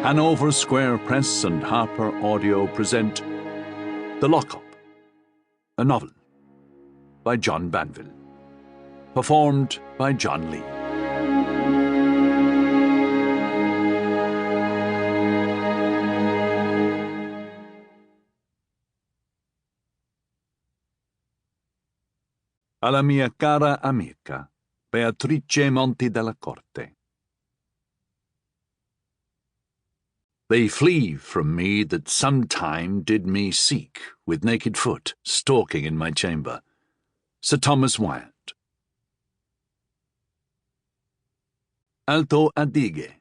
Hanover Square Press and HarlequinAudio present The Lockup, a novel by John Banville, performed by John Lee. Alla mia cara amica, Beatrice Monti della Corte. They flee from me that sometime did me seek, with naked foot, stalking in my chamber. Sir Thomas Wyatt. Alto Adige,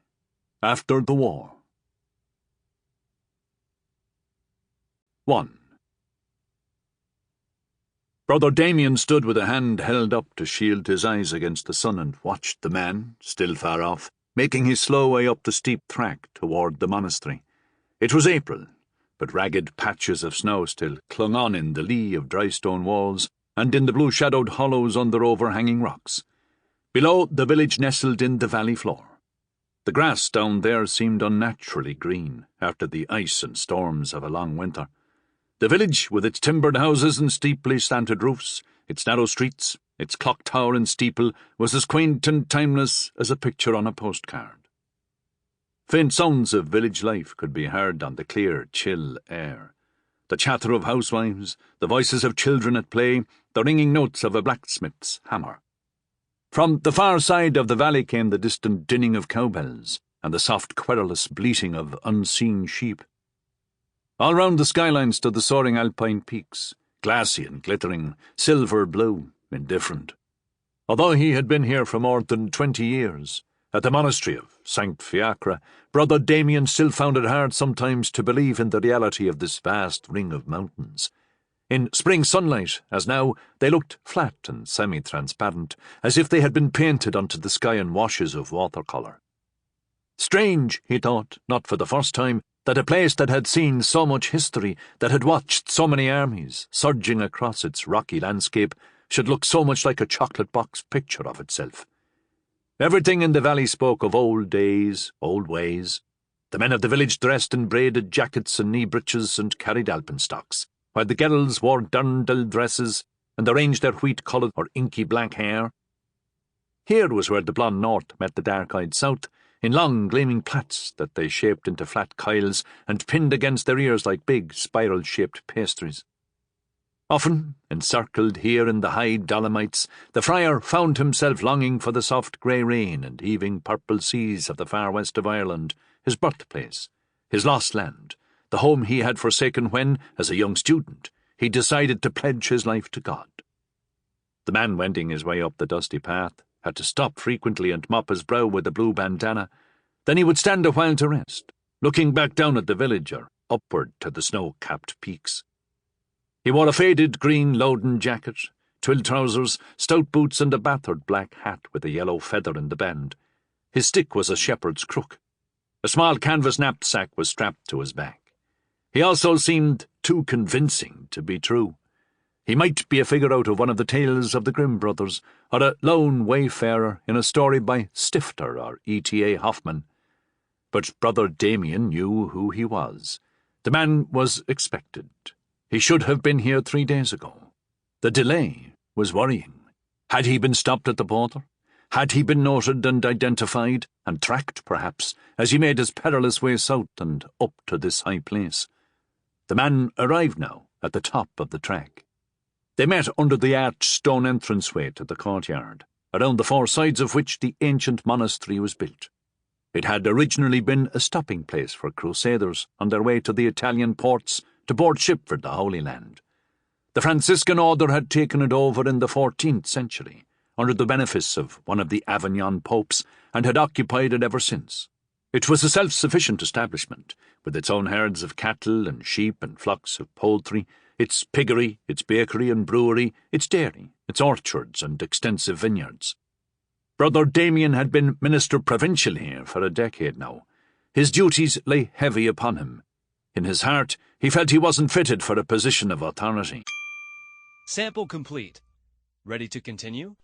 after the war. 1. Brother Damien stood with a hand held up to shield his eyes against the sun and watched the man, still far off, making his slow way up the steep track toward the monastery. It was April, but ragged patches of snow still clung on in the lee of dry stone walls and in the blue-shadowed hollows under overhanging rocks. Below, the village nestled in the valley floor. The grass down there seemed unnaturally green after the ice and storms of a long winter. The village, with its timbered houses and steeply slanted roofs, its narrow streets, its clock tower and steeple, was as quaint and timeless as a picture on a postcard. Faint sounds of village life could be heard on the clear, chill air. The chatter of housewives, the voices of children at play, the ringing notes of a blacksmith's hammer. From the far side of the valley came the distant dinning of cowbells and the soft, querulous bleating of unseen sheep. All round the skyline stood the soaring alpine peaks, glassy and glittering, silver-blue, indifferent. Although he had been here for more than 20 years, at the monastery of St. Fiacre, Brother Damien still found it hard sometimes to believe in the reality of this vast ring of mountains. In spring sunlight, as now, they looked flat and semi-transparent, as if they had been painted onto the sky in washes of watercolour. Strange, he thought, not for the first time, that a place that had seen so much history, that had watched so many armies surging across its rocky landscape, should look so much like a chocolate box picture of itself. Everything in the valley spoke of old days, old ways. The men of the village dressed in braided jackets and knee breeches and carried alpenstocks, while the girls wore dirndl dresses and arranged their wheat-coloured or inky black hair. Here was where the blonde north met the dark-eyed south, in long, gleaming plaits that they shaped into flat coils and pinned against their ears like big, spiral-shaped pastries. Often, encircled here in the high Dolomites, the friar found himself longing for the soft grey rain and heaving purple seas of the far west of Ireland, his birthplace, his lost land, the home he had forsaken when, as a young student, he decided to pledge his life to God. The man wending his way up the dusty path had to stop frequently and mop his brow with a blue bandana. Then he would stand a while to rest, looking back down at the village or upward to the snow-capped peaks. He wore a faded green Loudon jacket, twill trousers, stout boots and a battered black hat with a yellow feather in the bend. His stick was a shepherd's crook. A small canvas knapsack was strapped to his back. He also seemed too convincing to be true. He might be a figure out of one of the tales of the Grimm brothers, or a lone wayfarer in a story by Stifter or E.T.A. Hoffman. But Brother Damien knew who he was. The man was expected. He should have been here 3 days ago. The delay was worrying. Had he been stopped at the border? Had he been noted and identified, and tracked, perhaps, as he made his perilous way south and up to this high place? The man arrived now at the top of the track. They met under the arched stone entranceway to the courtyard, around the 4 sides of which the ancient monastery was built. It had originally been a stopping place for crusaders on their way to the Italian ports to board ship for the Holy Land. The Franciscan order had taken it over in the 14th century, under the benefice of one of the Avignon popes, and had occupied it ever since. It was a self-sufficient establishment, with its own herds of cattle and sheep and flocks of poultry, its piggery, its bakery and brewery, its dairy, its orchards and extensive vineyards. Brother Damien had been minister provincial here for a decade now. His duties lay heavy upon him. In his heart, he felt he wasn't fitted for a position of authority. Sample complete. Ready to continue?